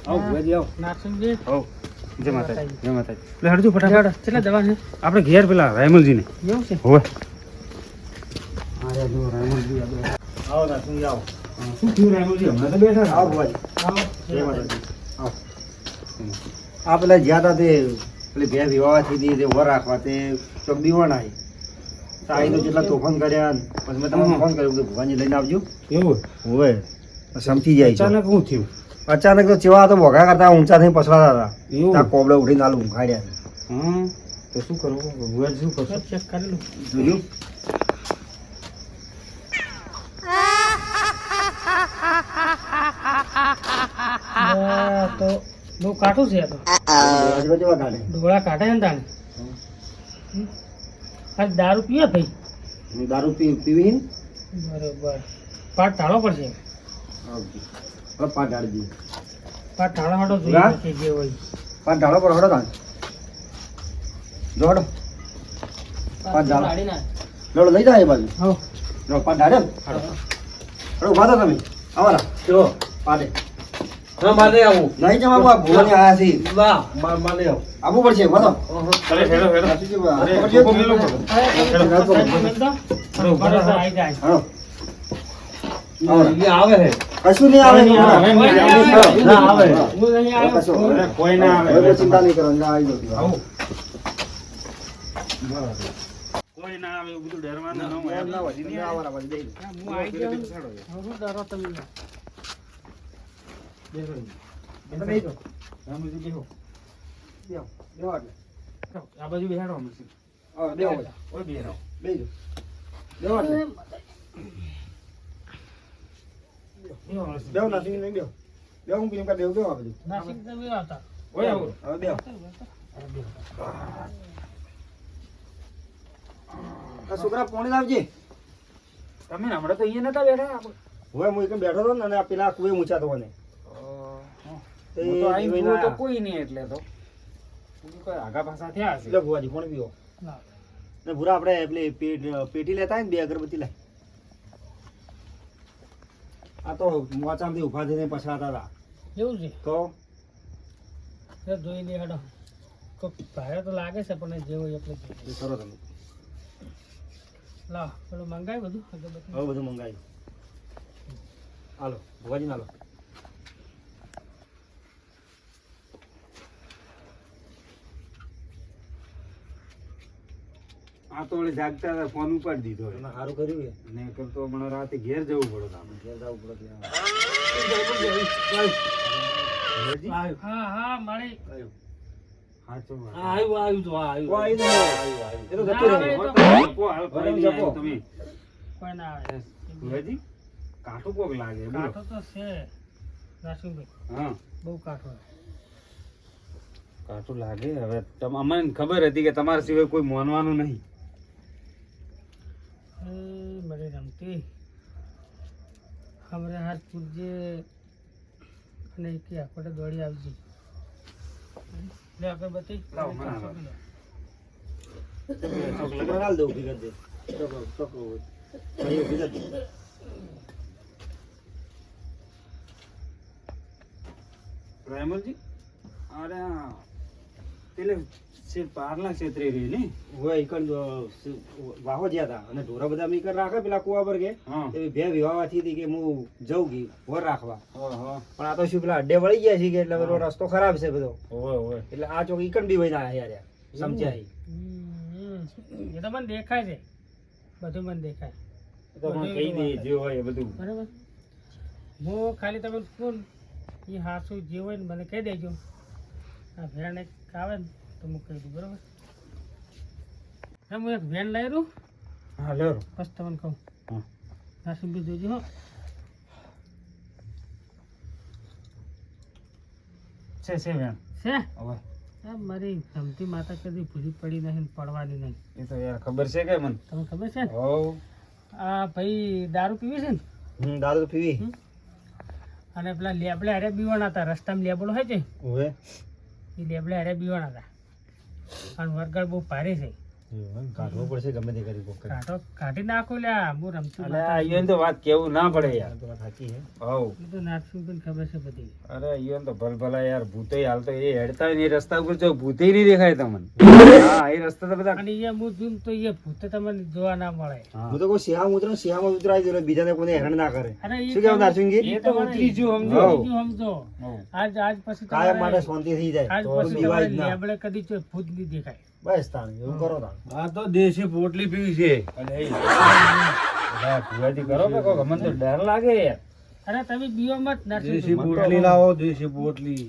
આવો ભુવાજી આવો. નારસિંહજી આવો. જય માતાજી જય માતાજી. એટલે હરજુ ફટાફટ. કેટલા દવા છે આપણે ઘેર પેલા રાયમલજીને એવું છે હોવે. આયા જો રાયમલજી આવો નારસિંહજી આવો. શું થયું રાયમલજી? હમણાં તો બેઠા આવો ભુવાજી. આવો જય માતાજી. આવો. આ પેલા જ્યાં હતા તે પેલી ભેંસ વિવાહથી હતી તે વર રાખવા તે ચોક દીવાના આવી. આવીને જેટલા તોફાન કર્યા ને પછી મેં તમને ફોન કર્યો કે ભુવાજી લઈને આવજો. એવું હોવે સમજી જાય. અચાનક શું થયું? અચાનક તો ચેવા તો ભોગા કરતા ઊંચા થઈને પછડાતા હતા. ત્યાં કોબળે ઉઠીને આલું ઊંઘાડ્યા. તો શું કરવું? ભુવાજી શું કરશો? ચેક કરી લો જોયું? તો બહુ કાઠું છે આ તો આજુબાજુ કેવા કાઢે? ડોળા કાઢે ને તાણે આ દારૂ પીવે ભાઈ દારૂ પીવી ને? બરોબર પાટ ટાળો પડશે હવે પાટ ઢાળી દઈએ. પાટ ટાળો હાટો ના. જોઈએ કે જે હોય પાટ ઢાળો પર હડો તાણ. જો હડો. પાટ ઢાળો. લોડો લઈ જાય એ બાજુ. હો લો પાટ ઢાળે ને? હડો ઉભા થો તમે. અમારા જો પાટે. હા મારે આવું નહીં જમા બાપ ભુવાની આયા છે. વાહ મારે આવું આવવું પડશે વધો. અરે હેડો હેડો અરે કોકો મેલો પડો આવી જાય હડો. એ આવે હે કશું નહીં આવે. ના આવે હું અહીં આવ્યો કશું. છું. કોઈ ના આવે. હવે ચિંતા નહીં કરો. ના આવી જતી. આવું કોઈ ના આવે એવું બધું ડરવાનું ન હોય. ના હોય. તમે આવવાના પછી દઈ દો. હું આવી ગયો ને. હવે શું ડરો તમે તમે બેહી જાઓ. રામજી બેહો. બેહો. બેહો એટલે. આ બાજુ બેહાડો અમે હા, બેહો બધા. ઓય બેહાડો બેહી જાઓ. બેહો એટલે. બેહો નાસી નહીં બેહો. બેહો હું પીમ કા બેહો બેહો આ બધું. નાસિક તમે આવતા ઓય આવો હવે બેહો. આ છોકરા પોણી લાવજે. તમે હમણાં તો અહીંયા નતા બેઠા હવે હું એકદમ બેઠો હતો ને અને આ પેલા કુએ ઊંચા તો મને તો આઈ ગયો તો કોઈ નહીં એટલે તો કોઈ આગા પાછા થયા હશે લે ભુવાજી પોણી પીવો. લાવ. ને ભૂરા આપણે પેલી પેટી લેતા હોય ને 2 અગરબત્તી લાય. આ તો મોચામાંથી ઊભા થઈને પછડાતા હતા. એવું છે તો એ જોઈ લે હેડો તો ભારે તો લાગે છે પણ જે હોય એટલે એ કરો તમે. લાવ પેલું મંગાય બધું અગરબત્તી હવે બધું મંગાવ્યું. હાલો ભુવાજી ના લો. આ તો ઓલે જાગતા હતા ફોન ઉપાડી દીધો તમે સારું કર્યું છે. ને કરતો હમણાં રાતે ઘેર જવું પડે આપણે ઘેર જવું પડે ત્યાં. હા હા મળી સાચો આવ્યું તો આવ્યું. એ તો ના જતું આવે રહે. તો તમે કોઈ ના આવે ભુવાજી કાઠું કોક લાગે બોલો કાઠો તો છે નાસિકભાઈ હા બહુ કાઠો કાઠું લાગે હવે અમને ખબર હતી કે તમારા સિવાય કોઈ માનવાનું નહીં એ મળી રમતી હમણાં હાથ પૂજે અને કે આપણે દોડી આવજી લે અગરબત્તી લાવો, મને આલો. છોકરા હાલ દઉં ભેગા દે. છોકરો હોય. ભાઈઓ ભેગા દે. રાયમલજી અરે આ પેલે પારલા ક્ષેત્રે રહી ને હોય ઈકણ વાહો જ્યાં હતા અને ઢોરા બધા મીકર રાખે પેલા કુવા પર કે હા એવી બે વિવાહથી હતી કે હું જઉં ગઈ વર રાખવા. હા પણ આ તો શું પેલા અડ્ડે વળી ગયા છે કે એટલે બધો રસ્તો ખરાબ છે બધો. હોય હોય એટલે આ ચોક ઈકણ બી વહીને આયા યાર સમજ્યા એ તો મને દેખાય છે બધું મને દેખાય એ તો મને કહી દે જે હોય એ બધું બરાબર હું ખાલી તમે કોણ એ હાસું જે હોય ને મને કહી દેજો આ ભેણ એક આવે ને તો હું કહી દઉં બરાબર હું એક ભેણ લઈ રહું હા લો બસ તમને કહું હા નાસિક બી જોજો હો છે બેન છે હવે આ મારી રમતી માતા કદી ભૂલી પડી નહીં ને પડવાની નહીં એ તો યાર ખબર છે કે મને તમને ખબર છે ને હો આ ભાઈ દારૂ પીવે છે ને દારૂ તો પીવી. અને પેલા લેબડે હારે બીવાના હતા રસ્તામાં લેબડો હોય છે હવે એ લેબડે હારે બીવાના હતા અને વરગાડ બહુ ભારે છે કાઢવો પડશે ગમે તે કરી કોક કરી. કાઢી નાખો લ્યા હું રમતું અરે અહીંયા તો વાત કેવું ના પડે યાર. આ તો વાત સાચી છે. હઉ. એ તો નાગસિંહભાઈને ખબર છે બધી. અરે અહીંયા તો ભલભલા યાર ભૂતે હાલ તો એ હેડતા હોય ને એ રસ્તા ઉપર જો ભૂતે નહીં દેખાય તમને. હા એ રસ્તા તો બધા અને અહીંયા હું જોઉં તો એ ભૂતે તમને જોવા ના મળે. હા. હું તો કોઈ સિંહામાં ઉતરો સિંહામાં ઉતરાય દો એટલે બીજાને કોઈને હેરાન ના કરે. અરે એ શું કહેવું નારસિંહજી? એ તો ઉતરી ગયું સમજો. હઉ. બીજું સમજો હઉ. આજ પછી કાયમ માટે તમારે- શાંતિ થઈ જાય આજ તો પછી બીવાય તમારે જ ના. લેબડે કદી જો ભૂત નહીં દેખાય. બસ તાણ એવું કરો તાણ. આ તો દેશી પોટલી પીવી છે. અરે એ બધા ભુવાજી કરો કે કોક અમને તો ડર લાગે યાર. અરે તમે બીઓ મત દેશી નારસિંહભાઈ. પોટલી લાવો, દેશી પોટલી.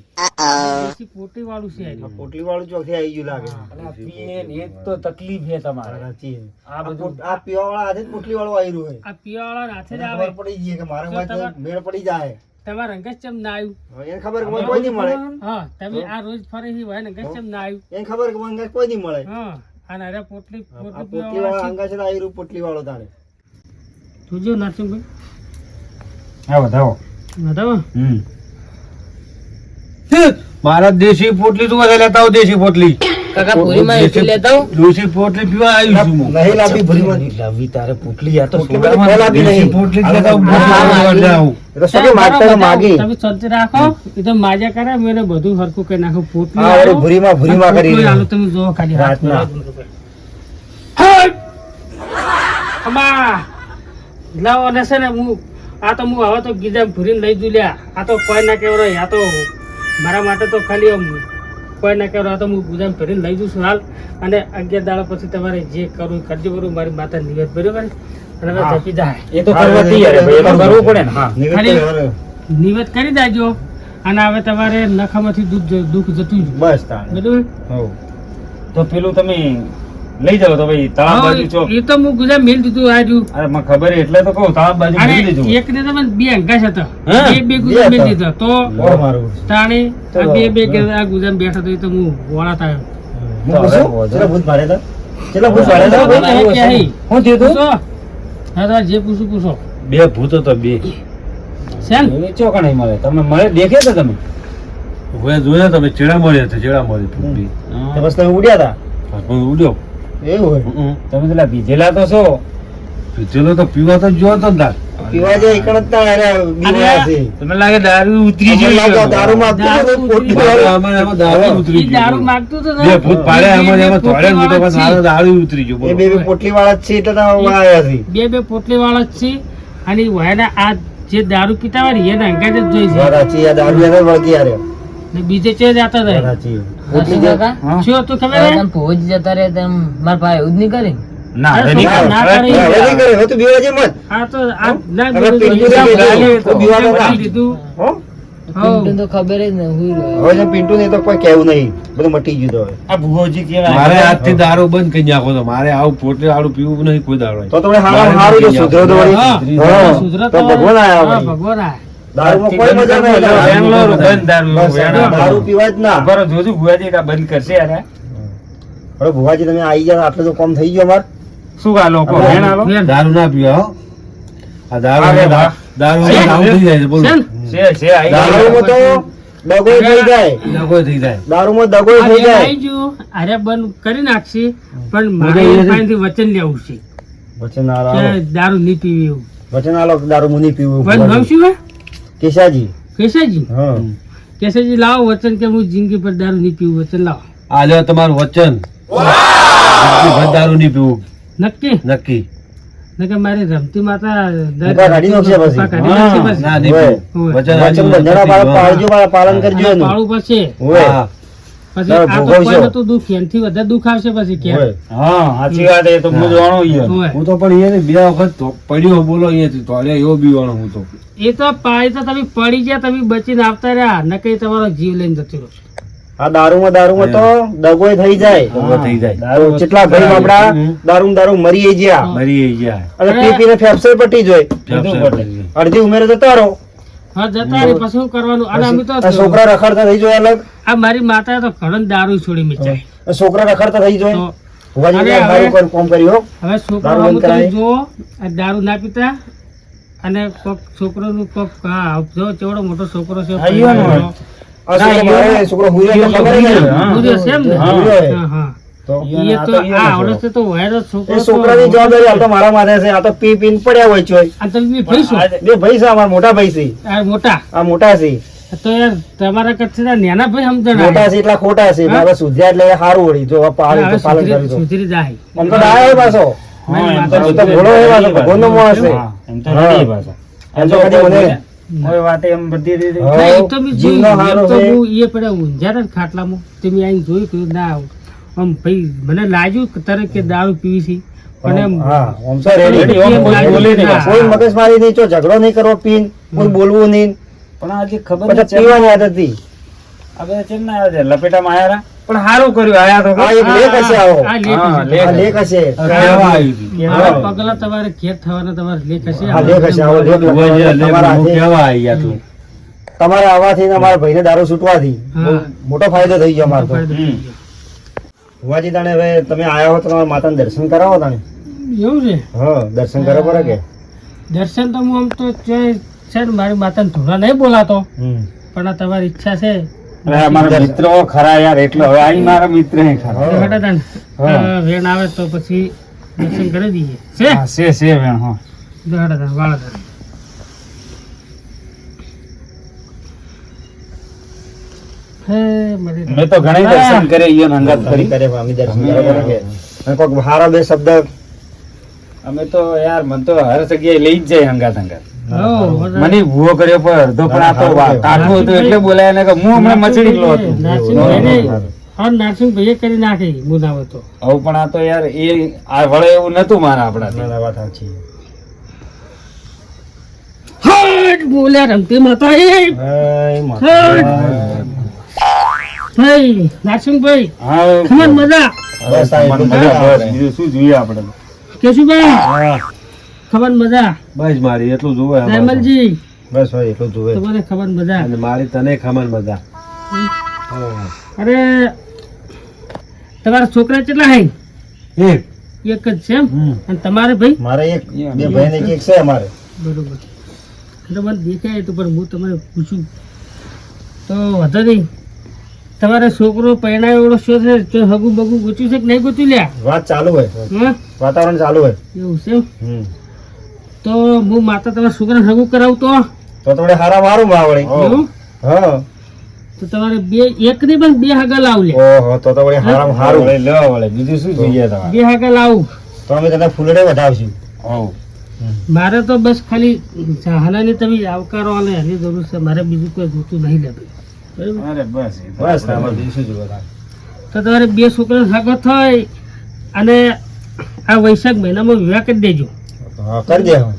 દેશી પોટી વાળું છે આ. આ પોટલી વાળું ચોકથી આવી ગયું લાગે. અલા પીએ ને એ જ તો તકલીફ છે તમારે. સાચી છે. આ બધું આ પીવાવાળા હાથે જ પોટલી વાળું આવ્યું હોય. આ પીવાવાળા હાથે જ એને આવે. ખબર પડી ગઈ કે મારે જો વાત તમારે- મેળ પડી જાય. તમારે રંગત ચમ ના આવ્યું. હવે એને ખબર કે મને કોઈ નહીં મળે. હા તમે આ રોજ ફરે છે હોય ને રંગત ચમ ના આવ્યું. એને ખબર કે મને કોઈ નહીં મળે. હા અને અરે પોટલી આ પોટલી પોટલી વાળા પીવાવાળા અંગા છે ને આવ્યું પોટલી વાળો તાણે. છે. જોજો નારસિંહભાઈ હા વધાવો. બતાવો. મારા દેશી પોટલી તું વધારે લેતા આવ, દેશી પોટલી. દેશી પોટલી પીવા આવ્યું છું હું. નહીં લાવવી ભૂલમાં. લાવી તારે પોટલી આ તો પોટલી બધી ફોલ આપી દેશી નહીં. પોટલી જ લેતા આવ, હા, પોટલી વધારે આવું. એ તો શું કે માગતા તો માગી. તમે શાંતિ રાખો. એ તો માજા કરે મેં એને બધું હરખું કરી નાખું. પોટલી હા, આલો. વળી ભૂરીમાં કરી પોટલી દે. આલો તમે જોવો ખાલી રાતના. અમા લાવો ને છે ને હું આ તો હું હવે તો ગીજા ભરીને લઈ જુ લ્યા. આ તો કોઈ ના કેવરાય. આ તો મારા માટે તો ખાલી આમ કોઈ ના કેવરાય. આ તો હું ગુજામ ભરીને લઈ જઉં છું હાલ. અને 11 દાડા પછી તમારે જે કરવું એ કરજો. બરોબર મારી માતા નિવેદ બરોબર અને હવે હા. જપી જાય. એ તો કરવા તૈયાર છે ભાઈ, એ તો કરવું પડે ને. હા નિવેદ ખાલી- તો હવે. નિવેદ કરી દેજો. અને હવે તમારે નખામાંથી દુઃખ જતું જ. બસ તાણે. બરોબર હઉ. તો પેલું તમે લઈ જાઓ તો ભાઈ તળાવ બાજુ ચોક. એ તો હું ગુજા મેલ દીધું આજુ. અરે મને ખબર છે એટલે તો કહું તળાવ બાજુ અને મૂકી દેજો. એક ને તમે બે અંગાશ હતા. હા? બે ગુજા બે મેલ હતા. દીધા તો ઓર મારું. તાણે તો આ બે કે આ ગુજામ બેઠા તો એ તો હું વોળા થાય. હું પૂછું? ચેલા ભૂત માર્યા તા? ચેલા ભૂત માર્યા તા? બધા હે કે હે? શું થયું તું? પૂછો. હા તો જે પૂછું પૂછો. બે ભૂત હતા, બે. શેન? એ ચોકણ નહીં મળે તમે મળે દેખે તો તમે. હવે જોયા તમે ચેડા મળ્યા હતા, ચેડા મળી ભૂતની. તો બસ તમે ઉડ્યા તા? હા, પણ ઉડ્યો. એવું હોય. તમે પેલા ભીજેલા તો છો. પીધેલો તો પીવા તો જો તો તાર. પીવા જાય એકણ જ તા અરે બીવાયા છે. તમને લાગે દારૂ ઉતરી અમને લાગે ગયું. દારૂમાં દારૂ તો પોટલી ઉતરી વાળો. આમાં દારૂ ઉતરી ઈ ગયો. દારૂ માંગતું તો બે ભૂત પાડ્યા એમાં ને એમાં પોટલી તોડ્યા ને તો વાળા જ દારૂ ઉતરી ગયો. એ બોલો. બે પોટલી વાળા જ છે એટલે તમે આયા છે. છે. બે પોટલી વાળા જ છે. અને ઈ વહેલા આ જે દારૂ પીતા હોય ને એને અંગાજ જ જોઈ છે. વાત સાચી. આ દારૂ એને વળગી હાર્યો. ને બીજે ચે જતા વાત રહે. સાચી. પોટલી જે- હા? શું હતું ખબર હે? ના હવે નહીં ના, કરો. ના હવે કરી. હવે નહીં કરે. હવે તો બીવા જે મત. આ તો આ ના હવે બધું પિન્ટુ જોઈ ને લીધું. કીધું, તો બીવાના ના. જોઈ લીધું. હો? હઉ. હવે જે પિન્ટુ ને તો કોઈ કહેવું નહીં. બધું મટી ગયું તો હવે. આ ભુવોજી કેવા મારે આજથી દારૂ બંધ કરી નાખો તો મારે આવું પોટલી વાળું પીવું નહીં કોઈ દારૂ. તો તમે હારામાં હારું જો સુધરો તો વળી. હા. હા. સુધરો તો ભગવાન આયા હા, વળી. ભગવાન આયા. દારૂમાં કોઈ મજા નહીં. બેંગ્લોર બંધ દારૂ બસ વેણા દારૂ પીવાય જ ના. બરો જોજો ભુવાજી કા બંધ કરશે યાર. હવે ભુવાજી તમે આવી જાવ આટલું તો કામ થઈ ગયું અમાર. શું આ લોકો વેણા લો વેણ. દારૂ ના પીવા હો. આ દારૂ અરે વાહ. દારૂ આવું થઈ જાય છે, બોલો. શેન? છે આઈ દારૂમાં તો દગોય થઈ જાય. દગો થઈ જાય. દારૂમાં દગોય આ થઈ વેણ જાય. આઈ ગયું. અરે બંધ કરી નાખશે પણ મારે બધા એની એ પાસેથી વચન લેવું છે વચન કે આલો. દારૂ નહીં પીવી એવું. વચન આલો કે દારૂ મુની પીવું. વચન નામ શું હે? કેશાજી. કેશવજી. હા. કેશવજી લાવો વચન કે હું જિંદગી પર દારૂ નહીં પીવું. વચન લાવો. આ લ્યો તમારું વચન. જિંદગીભર દારૂ નહીં પીવું. નક્કી નક્કી. નકર મારી રમતી માતા ભૂકા કાઢી નાખશે પછી. ભૂકા કાઢી નાખશે પછી. ના નહીં હોય. પીવું. હોય. વચન વચન બંધાણા પાળ- પાળજો, પાલન કરજો અને એનું. પાળું પછી હોય. હા. પછી ના, આ તો ભોગવશો. કોઈને તો દુઃખ એનથી વધારે દુઃખ આવશે પછી કે હોય. હા સાચી વાત એ તો હું જાણું યાર. હોય. હું તો પણ અહીંયા બે વખત તો પડ્યો બોલો અહીંયાથી તો અરે એવો બીવાણો હું તો. એ તો પાણી તો તમે પડી ગયા તમે બચીને આવતા રહ્યા નકર એ તમારો જીવ લઈને જતો રહ્યો. આ દારૂમાં તો દગોય થઈ જાય. દગો થઈ જાય. દારૂ કેટલા ભાઈ આપડા દારૂ મરી ગયા મરી ગયા. અને પી પીને ફેફસે પટી જોય. ફેફસાં પડી ગયા. અડધી ઉંમરે જતો રહો. હા જતા રહી પછી શું કરવાનું. અને અમે આ તો છોકરા રખડતા થઈ જોય અલગ. આ મારી માતાએ તો ઘણો દારૂ છોડી મેચાય. આ છોકરા રખડતા થઈ જોય. તો ભુવાજી અરે સારું હવે- કોઈ કામ કર્યું. હવે છોકરો દારૂ બંધ તમે કરાય. જુઓ આ દારૂ ના પીતા અને કોક છોકરોનું કોક હા જો ચેવડો મોટો છોકરો છે આયો ને. આ છોકરો મારે છોકરો હુઈ રહ્યો તો ખબર ય નહીં. હા. પૂર્યો છે એમ ને? પૂર્યો છે. હા હા તો ઈયોને એ આ તો તો ઈયોને આ છોડો. આવડે છે તો વાયરો છોકરો એ છોકરાની જવાબદારી હાલ તો મારા માથે છે. આ તો પી પીને પડ્યા હોય છે. આ તમે બી ભાઈ શું? બે ભાઈ છે અમારા, મોટા ભાઈ છે. આ મોટા આ મોટા છે, તો યાર તમારા કરતા નાના ભાઈ સમજણ મોટા છે એટલા ખોટા છે. હા? હવે સુધ્યા એટલે એ સારું વળી. જો પાલન તો પાલન કર્યું તો. સુધરી જાય આમ તો ડાયો હોય પાછો. હા, એમ તો તો ભોળો હોય પાછો, ભગવાનનો માણસ છે. હા, એમ તો રેડી પાછા. એમ તો કદી મને કોઈ વાતે એમ બધી રીતે હા. ના, એ તો મેં જીવનો જોયું. હારો એમ તો છે. હું એ પડ્યા ઊંઝારા ને ખાટલામાં તે મેં આઈને જોયું કે ના આમ ભાઈ મને લાગ્યું કે તરત કે દારૂ પીવી છે પણ એમ હા, આમ તો રેડી. રેડી, આમ કોઈ બોલે નહીં. હા. કોઈ મગજમારી નહીં, જો ઝઘડો નહીં કરવો, પીન કોઈ બોલવું નહીં, પણ આજે ખબર પછી નથી પીવાની આદત હતી. આ બધા ચેમ ના આવ્યા છે? લપેટામાં આયા રા? પણ સારું કર્યું આયા તો આ એક લેખ હશે આવો. આ લેખ હા, હશે. આ લેખ હશે. કેવા આવી હતી? હવે પગલા તમારે ઘેર થવાના તમારે લેખ હશે આ લેખ હશે, આવો લેખ ઉભા છે, લખવાનો. તમારા હું હાથે- કેવા આવી ગયા તું? તમારા આવવાથી ને અમારા ભાઈને દારૂ છૂટવાથી હા. બહુ મોટો ફાયદો થઈ ગયો અમારો તો. હમ. ભુવાજી તાણે હવે તમે આયા હો તો તમારા માતાને દર્શન કરાવો તાણે. એવું છે હા, દર્શન કરો પડે કે. દર્શન તો હું આમ તો છે ને મારી માતાને ધોળા નહીં બોલાતો હમ. પણ આ તમારી ઈચ્છા છે અરે અમારા મિત્રો ખરા યાર, એટલે હવે આ મારા મિત્ર હે ખરા. હા. તો હેડો તાણ. હા. વેણ આવે તો પછી દર્શન કરી દઈએ છે હા, છે વેણ, હા. જો હેડો તાણ, વાળો તાણ. હે મરી મેં તો ઘણા દર્શન કરે ઈયોને અંગાત કરી કરી. કરે પણ અમે દર્શન કરો પડે કે. અને કોઈક હારા બે શબ્દ અમે તો યાર મન તો હર જગ્યાએ લઈ જ જાય અંગાત અંગાત. હો, બધા- મને ભૂવો કર્યો પર અડધો પણ આ તો કાઠું હતું એટલે બોલાય ને કે હું હમણાં મચડી ગયો હતો. નારસિંહભાઈને- હા, નારસિંહભાઈએ કરી નાખી મુદાવો તો હવે પણ આ તો યાર એ આ વળે એવું નતું મારા આપણાથી. ના, ના, વાત સાચી. હટ બોલ્યા રમતી માતા એ હે, માતા. ભાઈ નારસિંહભાઈ હા, ખમણ મજા બસ આ એટલું મજા જ બસ, બીજું શું જોઈએ આપણે તો? કેશુભાઈ ખમણ મજા બસ મારી એટલું જોવે અમારે. રાયમલજી બસ ભાઈ એટલું જોવે. તમારે ખમણ મજા અને મારી તને ખમણ બધા. અરે તમારા છોકરા કેટલા હે એક. એક જ છે એમ હમ. અને તમારે ભાઈ મારે એક બે ભાઈ ને એક છે અમારે. બરોબર એટલે મને દેખાય તો પણ હું તમને પૂછું તો વધો નહીં તમારે છોકરો પહેણાયો એવડો શો છે તો હગું બગું ગોચ્યું છે કે નહીં ગોચ્યું લ્યા વાત ચાલુ હોય, હા વાતાવરણ ચાલુ હોય. એવું છે એમ? હમ. તો હું માતા તમારા છોકરાને હગું કરાવું તો તો થોડે હારા મારું માવડી. એવું હા. તો તમારે બે એક નહીં પણ બે હાગા લાવ લે ઓહો, તો વળી હારામાં હારું. વળે લેવા વળે, બીજું શું જોઈએ તમારે? બે હાગા લાવું તો અમે તને ફૂલડે વધાવશું. હોવ. મારે તો બસ ખાલી જહાનાની તમે આવકારો અને એની જરૂર છે મારે બીજું કોઈ જોતું નહીં લે ભાઈ બરાબર અરે બસ એ તો બસ આમાં બીજું શું જોવે તારે? તો તમારે બે છોકરા હાગો થાય અને આ વૈશાખ મહિનામાં વિવાહ કરી દેજો હા, કરી દે હવે.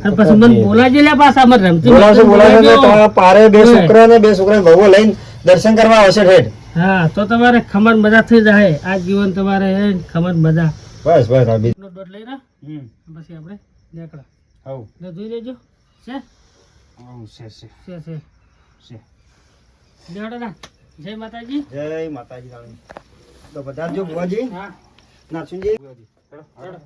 અને પછી મને બોલાવજો લ્યા પાછા અમારે રમતી બોલાવશો રમતી બોલાવશો તો બોલાવજો. તમારા પારે બે હા. છોકરા ને બે છોકરા બહુ લઈને દર્શન કરવા આવશે ઠેઠ. હા તો તમારે ખમણ મજા થઈ જાય આ જીવન તમારે હે ને ખમણ મજા બસ બસ આ બીજું. નો દોઢ લઈ રહ્યા હમ. પછી આપણે નીકળા હોવ. ને જોઈ લેજો છે હોવ, છે. છે લેવડો ના જય માતાજી જય માતાજી. તો બધા જો બુવાજી, હા નારસિંહજી. ચડો.